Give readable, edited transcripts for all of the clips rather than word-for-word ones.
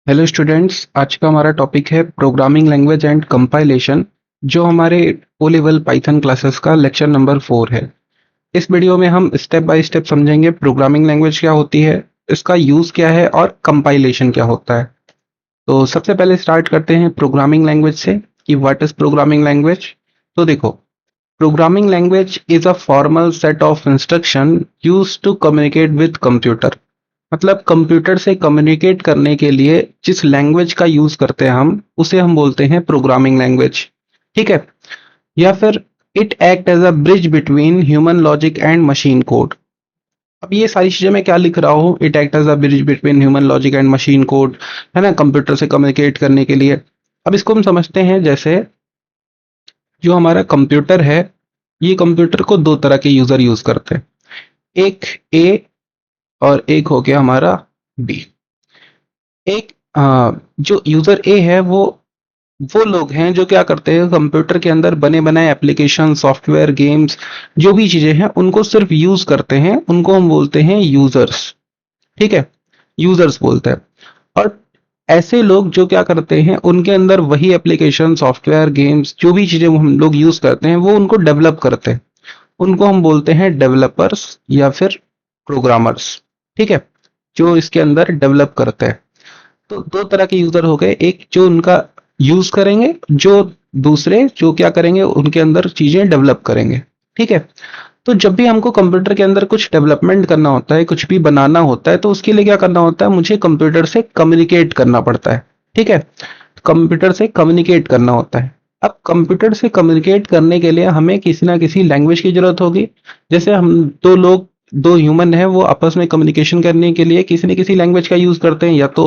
Hello students, आज का हमारा टॉपिक है प्रोग्रामिंग लैंग्वेज एंड कंपाइलेशन, जो हमारे ओ लेवल पाइथन क्लासेस का लेक्चर नंबर 4 है। इस वीडियो में हम स्टेप बाय स्टेप समझेंगे प्रोग्रामिंग लैंग्वेज क्या होती है, इसका यूज़ क्या है और कंपाइलेशन क्या होता है। तो सबसे पहले स्टार्ट करते हैं प्रोग्रामिंग लैंग्वेज से कि व्हाट इज प्रोग्रामिंग लैंग्वेज। तो देखो, programming language is a formal set of instruction used to communicate with computer. मतलब कंप्यूटर से कम्युनिकेट करने के लिए जिस लैंग्वेज का यूज करते हैं हम उसे हम बोलते हैं प्रोग्रामिंग लैंग्वेज। ठीक है। या फिर it act as a bridge between human logic and machine code. अब ये सारी चीजें मैं क्या लिख रहा हूँ, it act as a bridge between human logic and machine code, है ना, कंप्यूटर से कम्युनिकेट करने के लिए। अब इसको हम समझते हैं, जैसे जो हमारा कंप्यूटर है, ये कंप्यूटर को दो तरह के यूजर यूज करते हैं। एक ए और एक हो गया हमारा बी। एक जो यूजर ए है वो लोग हैं जो क्या करते हैं, कंप्यूटर के अंदर बने बनाए एप्लीकेशन, सॉफ्टवेयर, गेम्स, जो भी चीजें हैं उनको सिर्फ यूज करते हैं, उनको हम बोलते हैं यूजर्स। ठीक है, यूजर्स बोलते हैं। और ऐसे लोग जो क्या करते हैं, उनके अंदर वही एप्लीकेशन, सॉफ्टवेयर, गेम्स, जो भी चीजें हम लोग यूज करते हैं वो उनको डेवलप करते हैं, उनको हम बोलते हैं डेवलपर्स या फिर प्रोग्रामर्स। ठीक है, जो इसके अंदर डेवलप करते हैं। तो दो तरह के यूजर हो गए, एक जो उनका यूज करेंगे, जो दूसरे जो क्या करेंगे, उनके अंदर चीजें डेवलप करेंगे। ठीक है। तो जब भी हमको कंप्यूटर के अंदर कुछ डेवलपमेंट करना होता है, कुछ भी बनाना होता है, तो उसके लिए क्या करना होता है, मुझे कंप्यूटर से कम्युनिकेट करना पड़ता है। ठीक है, कंप्यूटर से कम्युनिकेट करना होता है। अब कंप्यूटर से कम्युनिकेट करने के लिए हमें किसी ना किसी लैंग्वेज की जरूरत होगी। जैसे हम दो लोग, दो ह्यूमन है, वो आपस में कम्युनिकेशन करने के लिए किसी न किसी लैंग्वेज का यूज करते हैं, या तो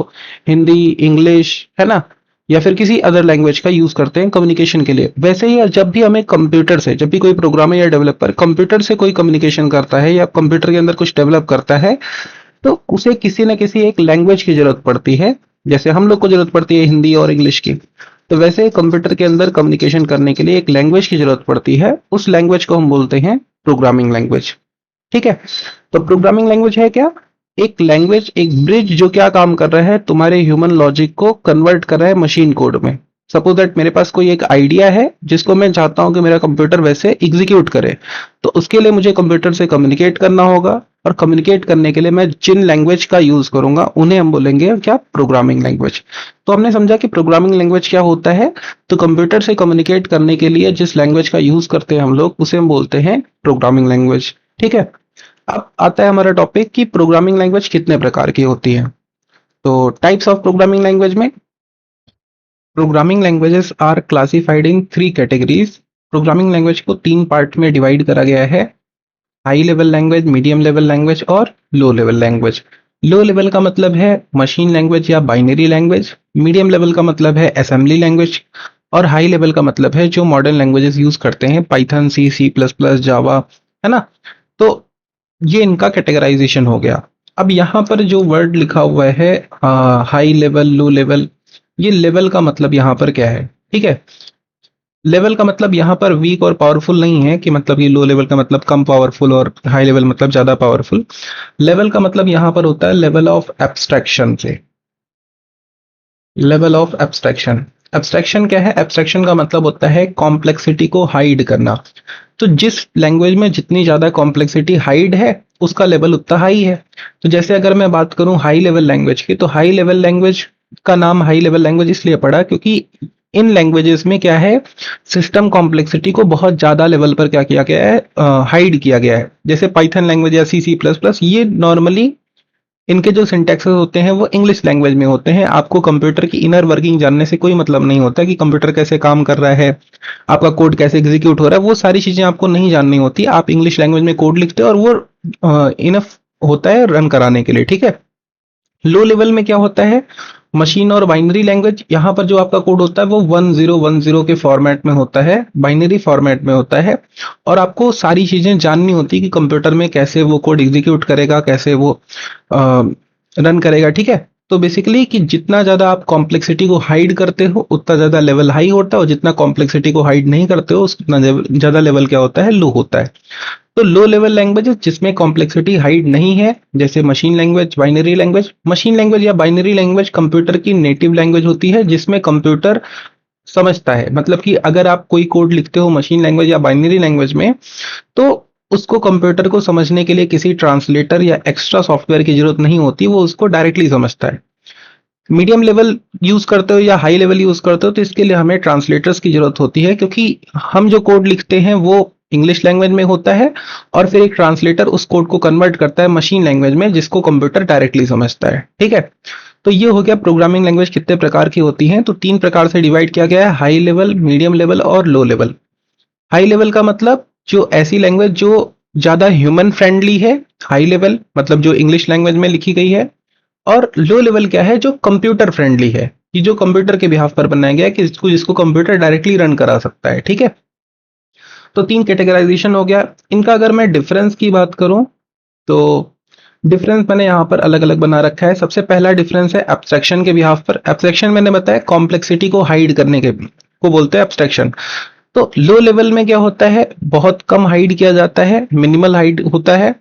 हिंदी, इंग्लिश, है ना, या फिर किसी अदर लैंग्वेज का यूज करते हैं कम्युनिकेशन के लिए। वैसे ही जब भी हमें कंप्यूटर से, जब भी कोई प्रोग्रामर या डेवलपर कंप्यूटर से कोई कम्युनिकेशन करता है या कंप्यूटर के अंदर कुछ डेवलप करता है, तो उसे किसी न किसी एक लैंग्वेज की जरूरत पड़ती है। जैसे हम लोग को जरूरत पड़ती है हिंदी और इंग्लिश की, तो वैसे कंप्यूटर के अंदर कम्युनिकेशन करने के लिए एक लैंग्वेज की जरूरत पड़ती है। उस लैंग्वेज को हम बोलते हैं प्रोग्रामिंग लैंग्वेज। ठीक है। तो प्रोग्रामिंग लैंग्वेज है क्या, एक लैंग्वेज, एक ब्रिज जो क्या काम कर रहा है, तुम्हारे ह्यूमन लॉजिक को कन्वर्ट कर रहा है मशीन कोड में। सपोज दैट मेरे पास कोई एक आइडिया है जिसको मैं चाहता हूं कि मेरा कंप्यूटर वैसे एग्जीक्यूट करे, तो उसके लिए मुझे कंप्यूटर से कम्युनिकेट करना होगा। और कम्युनिकेट करने के लिए मैं जिन लैंग्वेज का यूज करूंगा उन्हें हम बोलेंगे क्या, प्रोग्रामिंग लैंग्वेज। तो हमने समझा कि प्रोग्रामिंग लैंग्वेज क्या होता है। तो कंप्यूटर से कम्युनिकेट करने के लिए जिस लैंग्वेज का यूज करते हैं हम लोग, उसे हम बोलते हैं प्रोग्रामिंग लैंग्वेज। ठीक है। अब आता है हमारा टॉपिक कि प्रोग्रामिंग लैंग्वेज कितने प्रकार की होती है। तो टाइप्स ऑफ प्रोग्रामिंग लैंग्वेज में, programming languages are classified in three categories. Programming language को तीन पार्ट में डिवाइड करा गया है, high level language, medium level language और low level language. Low level का मतलब है मशीन लैंग्वेज या बाइनरी लैंग्वेज, मीडियम लेवल का मतलब है असेंबली लैंग्वेज, और हाई लेवल का मतलब है जो मॉडर्न लैंग्वेजेस यूज करते हैं, Python, C, C plus plus, जावा, है ना। तो ये इनका कैटेगराइजेशन हो गया। अब यहाँ पर जो वर्ड लिखा हुआ है हाई लेवल, लो लेवल, ये लेवल का मतलब यहाँ पर क्या है। ठीक है, लेवल का मतलब यहाँ पर वीक और पावरफुल नहीं है कि मतलब ये लो लेवल का मतलब कम पावरफुल और हाई लेवल मतलब ज्यादा पावरफुल। लेवल का मतलब यहाँ पर होता है लेवल ऑफ एब्स्ट्रैक्शन से, लेवल ऑफ एब्स्ट्रैक्शन। एब्स्ट्रैक्शन क्या है, एब्स्ट्रैक्शन का मतलब होता है कॉम्प्लेक्सिटी को हाइड करना। तो जिस लैंग्वेज में जितनी ज्यादा कॉम्प्लेक्सिटी हाइड है, उसका लेवल उतना हाई है। तो जैसे अगर मैं बात करूं हाई लेवल लैंग्वेज की, तो हाई लेवल लैंग्वेज का नाम हाई लेवल लैंग्वेज इसलिए पड़ा क्योंकि इन लैंग्वेजेस में क्या है, सिस्टम कॉम्प्लेक्सिटी को बहुत ज्यादा लेवल पर क्या किया गया है, हाइड किया गया है। जैसे पाइथन लैंग्वेज या सी, सी प्लस प्लस, ये नॉर्मली इनके जो सिंटैक्सेस होते हैं वो इंग्लिश लैंग्वेज में होते हैं। आपको कंप्यूटर की इनर वर्किंग जानने से कोई मतलब नहीं होता कि कंप्यूटर कैसे काम कर रहा है, आपका कोड कैसे एग्जीक्यूट हो रहा है, वो सारी चीजें आपको नहीं जाननी होती। आप इंग्लिश लैंग्वेज में कोड लिखते हो और वो इनफ होता है रन कराने के लिए। ठीक है। लो लेवल में क्या होता है, मशीन और बाइनरी लैंग्वेज, यहाँ पर जो आपका कोड होता है वो 1010 के फॉर्मेट में होता है, बाइनरी फॉर्मेट में होता है। और आपको सारी चीजें जाननी होती है कि कंप्यूटर में कैसे वो कोड एग्जीक्यूट करेगा, कैसे वो रन करेगा। ठीक है। तो बेसिकली कि जितना ज़्यादा आप कॉम्प्लेक्सिटी को हाइड करते हो उतना ज़्यादा लेवल हाई होता है, और जितना कॉम्प्लेक्सिटी को हाइड नहीं करते हो उतना ज़्यादा लेवल क्या होता है, लो होता है। तो लो लेवल लैंग्वेज जिसमें कॉम्प्लेक्सिटी हाइड नहीं है, जैसे machine language, binary language. Machine language या बाइनरी लैंग्वेज कंप्यूटर की नेटिव लैंग्वेज होती है, जिसमें कंप्यूटर समझता है। मतलब कि अगर आप कोई कोड लिखते हो मशीन लैंग्वेज या बाइनरी लैंग्वेज में, तो उसको कंप्यूटर को समझने के लिए किसी ट्रांसलेटर या एक्स्ट्रा सॉफ्टवेयर की जरूरत नहीं होती, वो उसको डायरेक्टली समझता है। मीडियम लेवल यूज करते हो या हाई लेवल यूज करते हो तो इसके लिए हमें ट्रांसलेटर्स की जरूरत होती है, क्योंकि हम जो कोड लिखते हैं वो इंग्लिश लैंग्वेज में होता है, और फिर एक ट्रांसलेटर उस कोड को कन्वर्ट करता है मशीन लैंग्वेज में, जिसको कंप्यूटर डायरेक्टली समझता है। ठीक है, तो ये हो गया प्रोग्रामिंग लैंग्वेज कितने प्रकार की होती हैं। तो 3 प्रकार से डिवाइड किया गया है, हाई लेवल, मीडियम लेवल और लो लेवल। हाई लेवल का मतलब जो ऐसी लैंग्वेज जो ज़्यादा ह्यूमन फ्रेंडली है, हाई लेवल मतलब जो इंग्लिश लैंग्वेज में लिखी गई है। और लो लेवल क्या है, जो कंप्यूटर फ्रेंडली है, कि जो कंप्यूटर के बिहाफ पर बनाया गया है, कि जिसको कंप्यूटर डायरेक्टली रन करा सकता है। ठीक है, तो 3 कैटेगराइजेशन हो गया इनका। अगर मैं डिफरेंस की बात करूं तो डिफरेंस मैंने यहाँ पर अलग अलग बना रखा है। सबसे पहला डिफरेंस है एब्स्ट्रैक्शन के बिहाफ पर। एब्स्ट्रैक्शन मैंने बताया कॉम्प्लेक्सिटी को हाइड करने के को बोलते हैं एब्स्ट्रैक्शन। तो लो लेवल में क्या होता है, बहुत कम हाइड किया जाता है, मिनिमल हाइड होता है।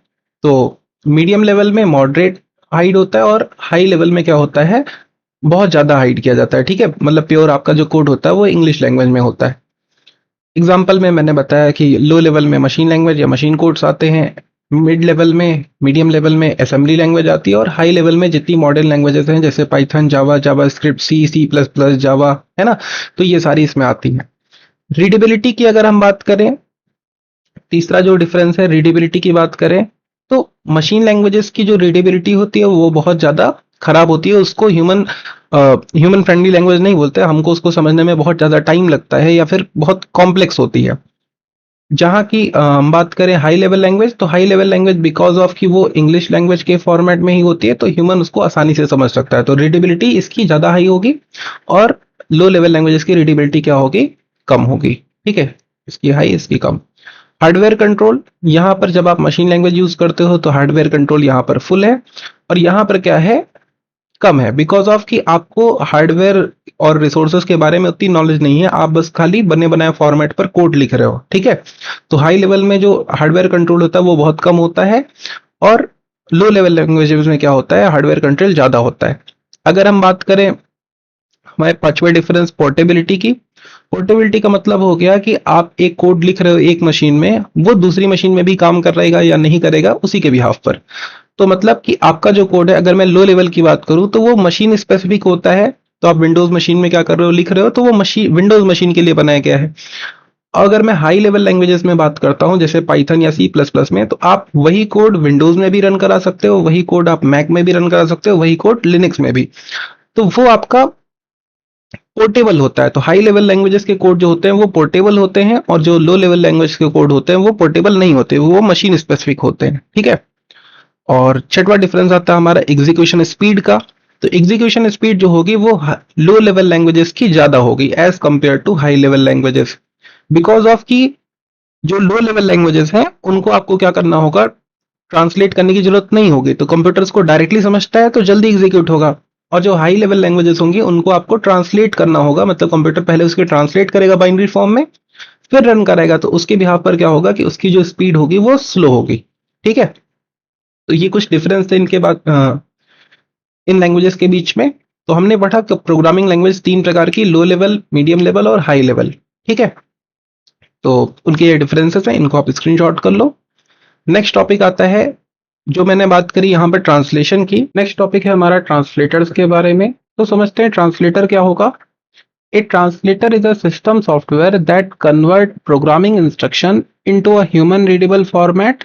तो मीडियम लेवल में मॉडरेट हाइड होता है, और हाई लेवल में क्या होता है, बहुत ज्यादा हाइड किया जाता है। ठीक है, मतलब प्योर आपका जो कोड होता है वो इंग्लिश लैंग्वेज में होता है। एग्जाम्पल में मैंने बताया कि लो लेवल में मशीन लैंग्वेज या मशीन कोड्स आते हैं, मिड लेवल में, मीडियम लेवल में असेंबली लैंग्वेज आती है, और हाई लेवल में जितनी मॉडर्न लैंग्वेजेस हैं जैसे पाइथन, जावा, जावा स्क्रिप्ट, सी, सी प्लस प्लस, जावा, है ना, तो ये सारी इसमें आती हैं। रीडेबिलिटी की अगर हम बात करें, तीसरा जो डिफरेंस है रीडेबिलिटी की बात करें, तो मशीन लैंग्वेजेस की जो रीडेबिलिटी होती है वो बहुत ज़्यादा खराब होती है। उसको ह्यूमन फ्रेंडली लैंग्वेज नहीं बोलते, हमको उसको समझने में बहुत ज़्यादा टाइम लगता है, या फिर बहुत कॉम्प्लेक्स होती है। जहाँ की हम बात करें हाई लेवल लैंग्वेज, तो high level language because of कि वो इंग्लिश लैंग्वेज के फॉर्मेट में ही होती है, तो ह्यूमन उसको आसानी से समझ सकता है, तो रीडेबिलिटी इसकी ज़्यादा हाई होगी। और लो लेवल लैंग्वेजेस की रीडेबिलिटी क्या होगी, कम होगी। ठीक है, इसकी हाई, इसकी कम। हार्डवेयर कंट्रोल, यहाँ पर जब आप मशीन लैंग्वेज यूज करते हो तो हार्डवेयर कंट्रोल यहाँ पर फुल है, और यहाँ पर क्या है, कम है, बिकॉज ऑफ कि आपको हार्डवेयर और रिसोर्सेज के बारे में उतनी नॉलेज नहीं है, आप बस खाली बने बनाए फॉर्मेट पर कोड लिख रहे हो। ठीक है, तो हाई लेवल में जो हार्डवेयर कंट्रोल होता है वो बहुत कम होता है, और लो लेवल लैंग्वेजेस में क्या होता है, हार्डवेयर कंट्रोल ज्यादा होता है। अगर हम बात करें हमारे पांचवें डिफरेंस पोर्टेबिलिटी की। पोर्टेबिलिटी का मतलब हो गया कि आप एक कोड लिख रहे हो एक मशीन में, वो दूसरी मशीन में भी काम करेगा या नहीं करेगा उसी के बिहाफ पर। तो मतलब कि आपका जो कोड है, अगर मैं लो लेवल की बात करूं तो वो मशीन स्पेसिफिक होता है। तो आप विंडोज मशीन में क्या कर रहे हो, लिख रहे हो, तो वो मशीन विंडोज मशीन के लिए बनाया गया है। और अगर मैं हाई लेवल लैंग्वेजेस में बात करता हूं जैसे पाइथन या सी प्लस प्लस में, तो आप वही कोड विंडोज में भी रन करा सकते हो, वही कोड आप मैक में भी रन करा सकते हो, वही कोड लिनक्स में भी। तो वो आपका पोर्टेबल होता है। तो हाई लेवल लैंग्वेजेस के कोड जो होते हैं वो पोर्टेबल होते हैं, और जो लो लेवल लैंग्वेज के कोड होते हैं वो पोर्टेबल नहीं होते, वो मशीन स्पेसिफिक होते हैं। ठीक है, और छठवां डिफरेंस आता है हमारा एग्जीक्यूशन स्पीड का। तो एग्जीक्यूशन स्पीड जो होगी वो लो लेवल लैंग्वेजेस की ज्यादा होगी as compare to high level languages, because of की जो लो लेवल लैंग्वेजेस हैं उनको आपको क्या करना होगा, ट्रांसलेट करने की जरूरत नहीं होगी, तो कंप्यूटर्स को डायरेक्टली समझता है तो जल्दी एग्जीक्यूट होगा। और जो हाई लेवल लैंग्वेजेस होंगी उनको आपको ट्रांसलेट करना होगा, मतलब कंप्यूटर पहले उसके ट्रांसलेट करेगा बाइनरी फॉर्म में, फिर रन कराएगा, तो उसके बिहाफ पर क्या होगा कि उसकी जो स्पीड होगी वो स्लो होगी। ठीक है, तो ये कुछ डिफरेंस थे इनके बाद इन लैंग्वेजेस के बीच में। तो हमने पढ़ा कि प्रोग्रामिंग लैंग्वेज 3 प्रकार की, लो लेवल, मीडियम लेवल और हाई लेवल। ठीक है, तो उनके ये डिफरेंसेस हैं, इनको आप स्क्रीनशॉट कर लो। नेक्स्ट टॉपिक आता है, जो मैंने बात करी यहाँ पर ट्रांसलेशन की, नेक्स्ट टॉपिक है हमारा ट्रांसलेटर्स के बारे में। तो समझते हैं ट्रांसलेटर क्या होगा। A translator is a system software that convert programming instruction into a human readable format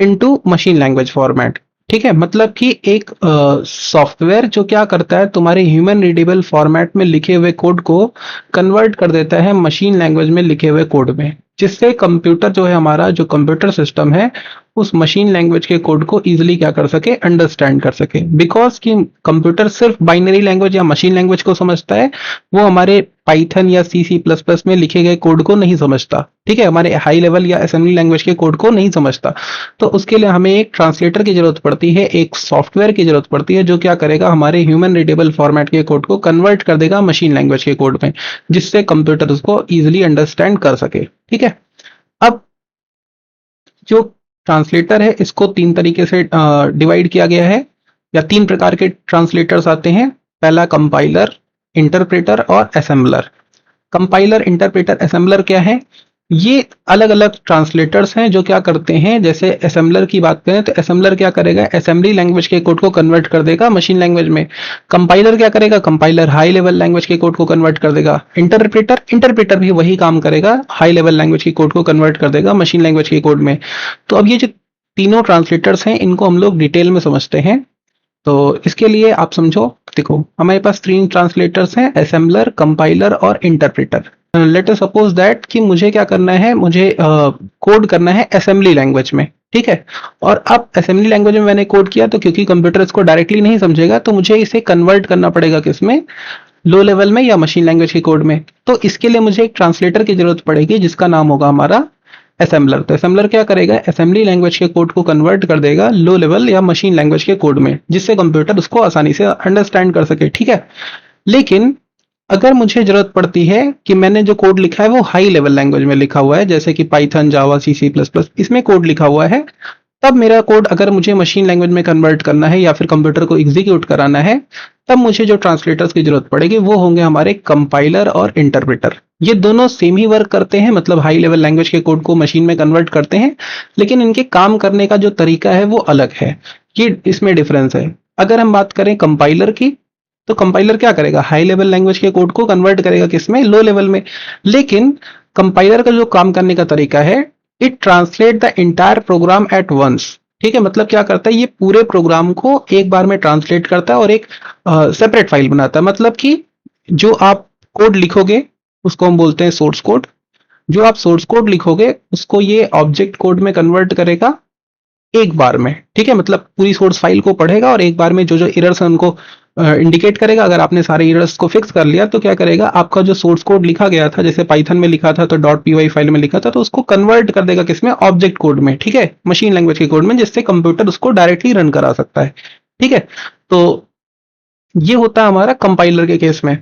into machine language format. ठीक है, मतलब कि एक सॉफ्टवेयर जो क्या करता है, तुम्हारे ह्यूमन रीडेबल फॉर्मेट में लिखे हुए कोड को कन्वर्ट कर देता है मशीन लैंग्वेज में लिखे हुए कोड में, जिससे कंप्यूटर जो है, हमारा जो कंप्यूटर सिस्टम है, उस मशीन लैंग्वेज के कोड को इजीली क्या कर सके, अंडरस्टैंड कर सके। बिकॉज कि कंप्यूटर सिर्फ बाइनरी लैंग्वेज या मशीन लैंग्वेज को समझता है, वो हमारे पाइथन या C++ में लिखे गए कोड को नहीं समझता, ठीक है, हमारे हाई लेवल या असेंबली लैंग्वेज के कोड को नहीं समझता। तो उसके लिए हमें एक ट्रांसलेटर की जरूरत पड़ती है, एक सॉफ्टवेयर की जरूरत पड़ती है, जो क्या करेगा, हमारे ह्यूमन रीडेबल फॉर्मेट के कोड को कन्वर्ट कर देगा मशीन लैंग्वेज के कोड में, जिससे कंप्यूटर उसको इजिली अंडरस्टैंड कर सके, ठीक है। अब जो ट्रांसलेटर है इसको तीन तरीके से डिवाइड किया गया है, या तीन प्रकार के ट्रांसलेटर्स आते हैं। पहला कंपाइलर, इंटरप्रेटर और असेंबलर। कंपाइलर, इंटरप्रेटर, असेंबलर क्या है? ये अलग अलग ट्रांसलेटर्स हैं जो क्या करते हैं, जैसे असेंबलर की बात करें तो असेंबलर क्या करेगा, असेंबली लैंग्वेज के कोड को कन्वर्ट कर देगा मशीन लैंग्वेज में। कंपाइलर क्या करेगा, कंपाइलर हाई लेवल लैंग्वेज के कोड को कन्वर्ट कर देगा। इंटरप्रेटर, इंटरप्रेटर भी वही काम करेगा, हाई लेवल लैंग्वेज के कोड को कन्वर्ट कर देगा मशीन लैंग्वेज के कोड में। तो अब ये जो तीनों ट्रांसलेटर्स हैं इनको हम लोग डिटेल में समझते हैं। तो इसके लिए आप समझो, देखो हमारे पास तीन ट्रांसलेटर्स हैं, असेंबलर, कंपाइलर और interpreter. Let us suppose that कि मुझे क्या करना है, मुझे कोड करना है असेंबली लैंग्वेज में, ठीक है। और अब असेंबली लैंग्वेज में मैंने कोड किया, तो क्योंकि कंप्यूटर इसको डायरेक्टली नहीं समझेगा, तो मुझे इसे कन्वर्ट करना पड़ेगा किसमें, लो लेवल में या मशीन लैंग्वेज के कोड में। तो इसके लिए मुझे एक ट्रांसलेटर की जरूरत पड़ेगी जिसका नाम होगा हमारा असेंबलर। तो असेंबलर क्या करेगा, असेंबली लैंग्वेज के कोड को कन्वर्ट कर देगा लो लेवल या मशीन लैंग्वेज के कोड में, जिससे कंप्यूटर उसको आसानी से अंडरस्टैंड कर सके, ठीक है। लेकिन अगर मुझे जरूरत पड़ती है कि मैंने जो कोड लिखा है वो हाई लेवल लैंग्वेज में लिखा हुआ है, जैसे कि पाइथन, जावा, C++, इसमें कोड लिखा हुआ है, तब मेरा कोड अगर मुझे मशीन लैंग्वेज में कन्वर्ट करना है या फिर कंप्यूटर को एग्जीक्यूट कराना है, तब मुझे जो ट्रांसलेटर्स की जरूरत पड़ेगी वो होंगे हमारे कंपाइलर और इंटरप्रेटर। ये दोनों सेम ही वर्क करते हैं, मतलब हाई लेवल लैंग्वेज के कोड को मशीन में कन्वर्ट करते हैं, लेकिन इनके काम करने का जो तरीका है वो अलग है, ये इसमें डिफरेंस है। अगर हम बात करें कंपाइलर की, तो कंपाइलर क्या करेगा, हाई लेवल लैंग्वेज के कोड को कन्वर्ट करेगा किसमें, लो लेवल में। लेकिन कंपाइलर का जो काम करने का तरीका है, it translate the entire program at once, ठीक है। मतलब क्या करता है, ये पूरे प्रोग्राम को एक बार में ट्रांसलेट करता है और एक सेपरेट फाइल बनाता है। मतलब कि जो आप कोड लिखोगे उसको हम बोलते हैं सोर्स कोड। जो आप सोर्स कोड लिखोगे उसको ये ऑब्जेक्ट कोड में कन्वर्ट करेगा एक बार में, ठीक है। मतलब पूरी सोर्स फाइल को पढ़ेगा और एक बार में जो जो एरर्स हैं उनको इंडिकेट करेगा। अगर आपने सारे एरर्स को फिक्स कर लिया तो क्या करेगा, आपका जो सोर्स कोड लिखा गया था, जैसे पाइथन में लिखा था तो .py फाइल में लिखा था, तो उसको कन्वर्ट कर देगा किसमें, ऑब्जेक्ट कोड में, ठीक है, मशीन लैंग्वेज के कोड में, जिससे कंप्यूटर उसको डायरेक्टली रन करा सकता है, ठीक है। तो ये होता है हमारा कंपाइलर के केस में।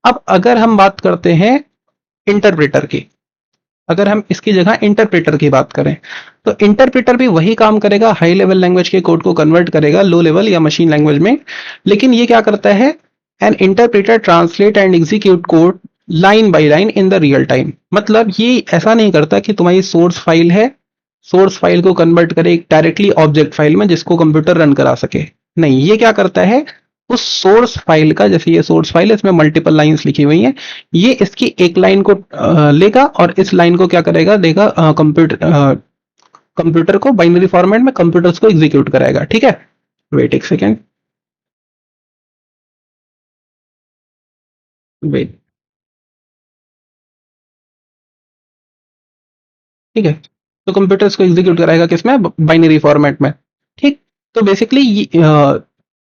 अब अगर हम बात करते हैं इंटरप्रेटर की, अगर हम इसकी जगह इंटरप्रेटर की बात करें, तो इंटरप्रेटर भी वही काम करेगा, हाई लेवल लैंग्वेज के कोड को कन्वर्ट करेगा लो लेवल या मशीन लैंग्वेज में। लेकिन ये क्या करता है, N interpreter translate and execute code line by line in the real time. मतलब ये ऐसा नहीं करता कि तुम्हारी सोर्स फाइल है, सोर्स फाइल को कन्वर्ट करे डायरेक्टली ऑब्जेक्ट फाइल में जिसको कंप्यूटर रन करा सके। नहीं, ये क्या करता है, उस सोर्स फाइल का, जैसे ये सोर्स फाइल है, इसमें मल्टीपल लाइंस लिखी हुई हैं, ये इसकी एक लाइन को लेगा और इस लाइन को क्या करेगा, देगा कंप्यूटर को बाइनरी फॉर्मेट में, कंप्यूटर को एग्जीक्यूट कराएगा, ठीक है। वेट एक सेकेंड, वेट, ठीक है। तो कंप्यूटर इसको एग्जीक्यूट कराएगा किसमें, बाइनरी फॉर्मेट में, ठीक। तो बेसिकली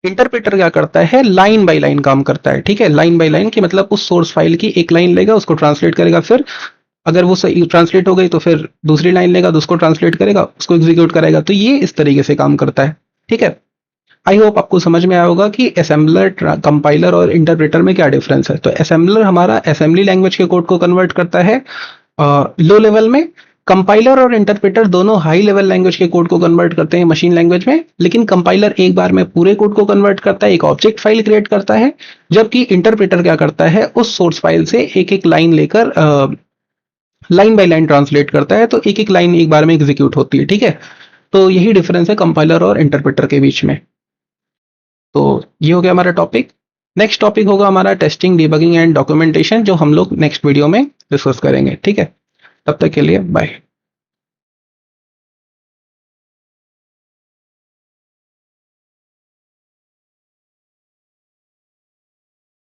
इंटरप्रेटर क्या करता है, लाइन बाय लाइन काम करता है, ठीक है। लाइन बाय लाइन की मतलब उस सोर्स फाइल की एक लाइन लेगा, उसको ट्रांसलेट करेगा, फिर अगर वो सही ट्रांसलेट हो गई तो फिर दूसरी लाइन लेगा, तो उसको ट्रांसलेट करेगा, उसको एग्जीक्यूट कराएगा। तो ये इस तरीके से काम करता है, ठीक है। आई होप आपको समझ में आया होगा कि असेंबलर, कंपाइलर और इंटरप्रेटर में क्या डिफरेंस है। तो असेंबलर हमारा असेंबली लैंग्वेज के कोड को कन्वर्ट करता है लो लेवल में। कंपाइलर और इंटरप्रेटर दोनों हाई लेवल लैंग्वेज के कोड को कन्वर्ट करते हैं मशीन लैंग्वेज में, लेकिन कंपाइलर एक बार में पूरे कोड को कन्वर्ट करता है, एक ऑब्जेक्ट फाइल क्रिएट करता है, जबकि इंटरप्रेटर क्या करता है, उस सोर्स फाइल से एक एक लाइन लेकर लाइन बाय लाइन ट्रांसलेट करता है, तो एक एक लाइन एक बार में एग्जीक्यूट होती है, ठीक है। तो यही डिफरेंस है कंपाइलर और इंटरप्रेटर के बीच में। तो ये हो गया हमारा टॉपिक। नेक्स्ट टॉपिक होगा हमारा टेस्टिंग, डिबगिंग एंड डॉक्यूमेंटेशन, जो हम लोग नेक्स्ट वीडियो में डिस्कस करेंगे, ठीक है। तब तक के लिए बाय।